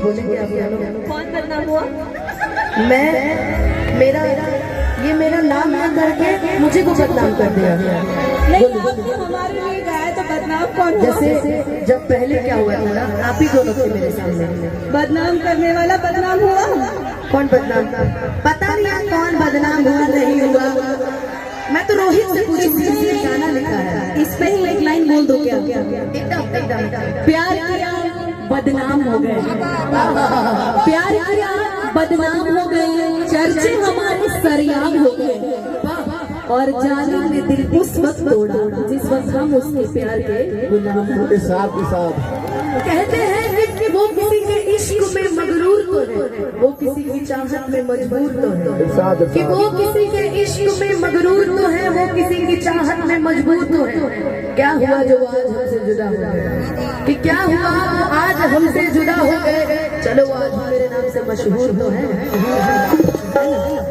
बोलेंगे आप लोग? कौन बदनाम हुआ? मैं मेरा नाम ना करके मुझे को बदनाम कर दिया। नहीं, आपने हमारे लिए गाया तो बदनाम कौन हुआ? जैसे जब पहले क्या हुआ था ना, आप ही दोनों थे मेरे सामने। बदनाम करने वाला बदनाम हुआ। कौन बदनाम? पता नहीं कौन बदनाम हुआ नहीं हुआ। मैं तो रोहित से पूछी थी, गाना लिखा है, इस पे ही एक लाइन बोल दो क्या? एकदम प्यार किया बदनाम हो गए, प्यार किया बदनाम हो गए, चर्चे हमारे सरियाम हो गए, और जाने ने दिल उस वक्त तोड़ा जिस वक्त हम उसके प्यार के गुलाम के साथ कहते हैं कि वो किसी के इश्क में मगरूर तो है, वो किसी की चाहत में मजबूर तो है, कि वो किसी के इश्क में मगरूर तो है, वो किसी की चाहत में मजबूर तो है। क्या हुआ जो आज हमसे जुदा हो गए? कि क्या हुआ आज हमसे जुदा हो गए? चलो आज मेरे नाम से मशहूर तो है।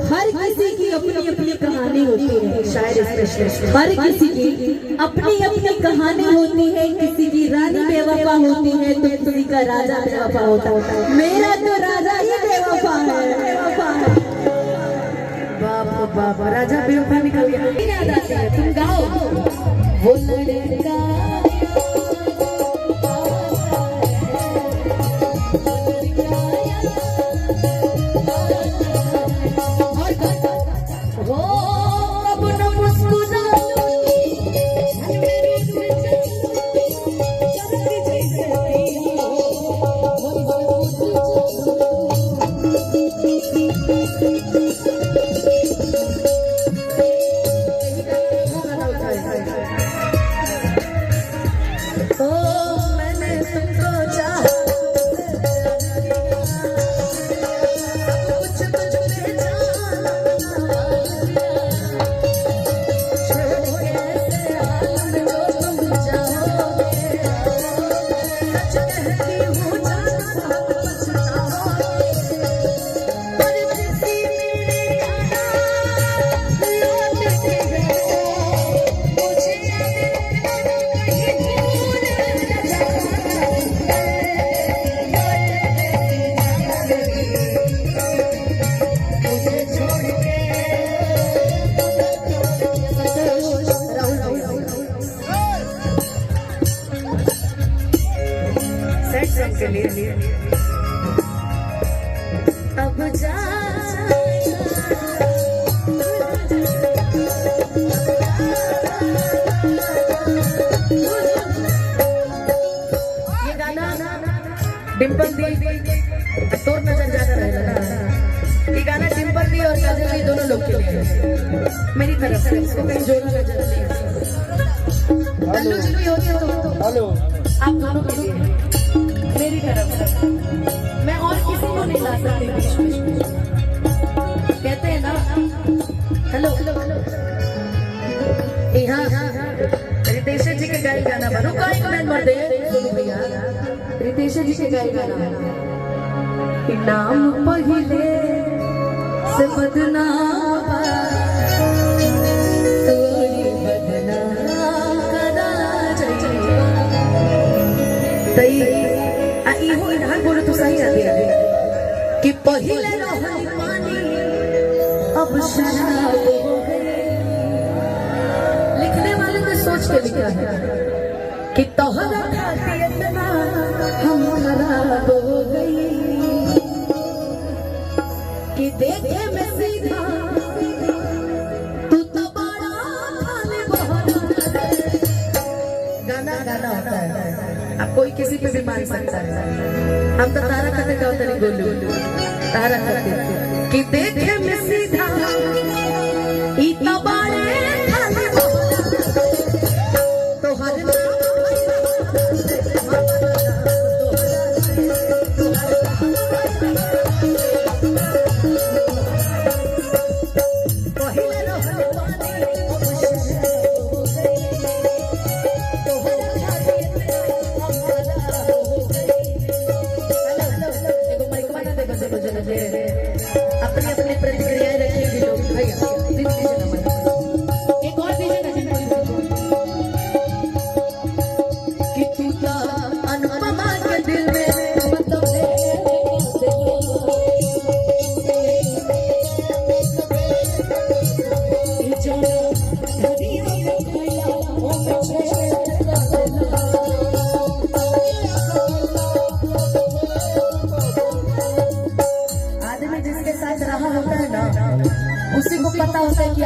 हर किसी की अपनी अपनी कहानी होती है, शायर स्पेशलिस्ट। हर किसी की अपनी अपनी कहानी होती है, किसी की रानी बेवफा होती है तो किसी का राजा बेवफा होता है। मेरा तो राजा ही बेवफा है, बेवफा है। बाप बाप, राजा बेवफा निकल गया। याद आती है, तुम गाओ। वो लड़का के लिए अब जा ये गाना डिम्पल दी तोर नजर ज्यादा रहेगा ना। ये गाना डिम्पल दी और काजल दी दोनों लोग के लिए मेरी तरफ से, इसको कहीं जोड़ा नजर नहीं। हेलो जी भी होती है तो हेलो आप दोनों के लिए मेरी तरफ से। मैं और किसी को नहीं ला सकती बीच में। कहते हैं ना हेलो यहाँ रितेश जी के गाय गाना बनो का एक मैन मर दे भैया। रितेश जी के गाय गाना नाम पहिले से बदनाम तोरी बदनाम करा तई इहो इधर बोलो तो सही आती है कि पहिले रहल पानी अब शराब हो गई। लिखने वाले ने सोच के लिखा है कि तोहरा खातिर इतना हम खराब हो गई कि देखे में सीधा तू तो बड़ा खाली बहुत। गाना गाना होता है, अब कोई किसी पे भी मान सकता है। हम तो तारा खाते का होता नहीं बोलू तारा खाते कि देखे में सीधा इतना बड़े खाली तो हर अपनी अपनी प्रतिक्रियाएं रखेंगे लोग।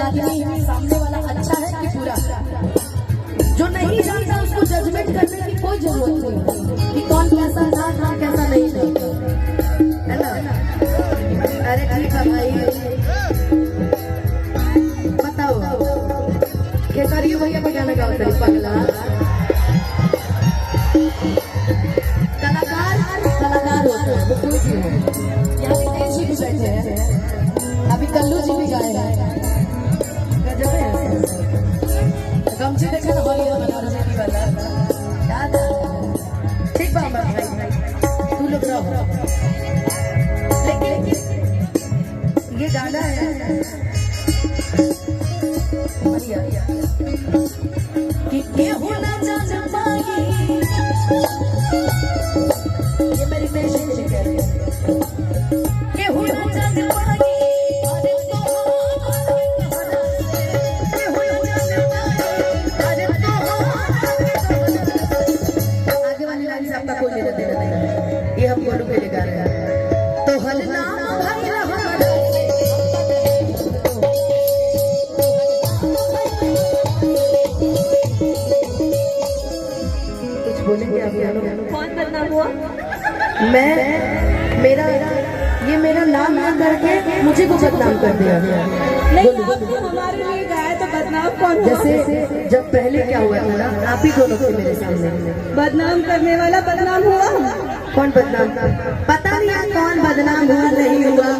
आदमी सामने वाला अच्छा है कि बुरा। जो नहीं जानता उसको जजमेंट करने की कोई जरूरत नहीं कि कौन कैसा था कौन कैसा नहीं था, है ना। अरे ठीक है भाई, बताओ खेसारी भैया को गाना गाओ तेरी पगला। कलाकार होते हैं वो कोई भी हो। यहाँ पे तेज जी भी बैठे हैं, अभी कल्लू जी भी गाए हैं, गजब है। गमछी देखा ना भाई बनारस की वाला याद है। ठीक बात भाई, तू लोग रहो, लेकिन ये गाना है कि केहू ना जान पाई, ये मेरी पेशेंट लिखे केहू ना जान पाई, अरे तो केहू ना जान पाई, अरे तो आगे वाली लाइन से आपका कोई लेना देना नहीं, ये हम गोलू के लिए गा रहे हैं। तो हल नाम भाई बोलेंगे आप लोग। कौन बदनाम हुआ? मेरा नाम ना करके मुझे को बदनाम कर दिया। नहीं आपने हमारे लिए गाया तो बदनाम कौन हुआ? जैसे जब पहले क्या हुआ था ना, आप ही दोनों थे मेरे सामने। बदनाम करने वाला बदनाम हुआ। कौन बदनाम था पता नहीं, कौन बदनाम हुआ नहीं हुआ।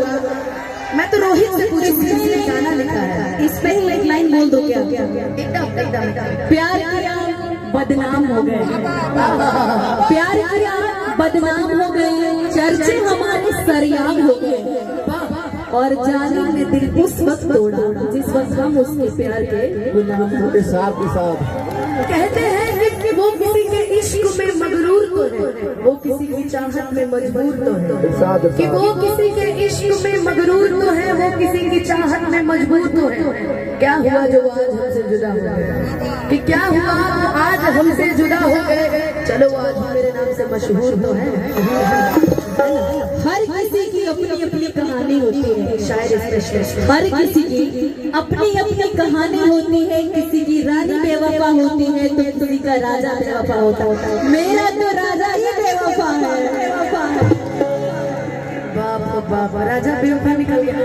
मैं तो रोहित से पूरी सीरीज गाना लिखा है, इस पे ही एक लाइन बोल दो क्या? एकदम एकदम। प्यार किया बदनाम हो गए, प्यार किया बदनाम हो गए, चर्चे हमारे सरियाम हो गए, और जाने ने दिल उस वक्त तोड़ा जिस वक्त हम उसके प्यार के गुलाम के साथ कहते हैं कि वो किसी के इश्क में मगरूर तो है, वो किसी की चाहत में मजबूर तो है, कि वो किसी के इश्क में मगरूर तो है, वो किसी की चाहत में मजबूर तो है। क्या हुआ जो आज हमसे जुदा हो गए, कि क्या हुआ आज हमसे जुदा हो गए, चलो आज मेरे नाम से मशहूर तो है। हर किसी की अपनी अपनी कहानी होती है, शायद स्पेशलिस्ट हर किसी की अपनी अपनी कहानी होती है, किसी की रानी बेवफा होती है तो किसी का राजा बेवफा होता है। मेरा तो राजा ही बेवफा है, बेवफा है। बाप बाप, राजा बेवफा निकल गया।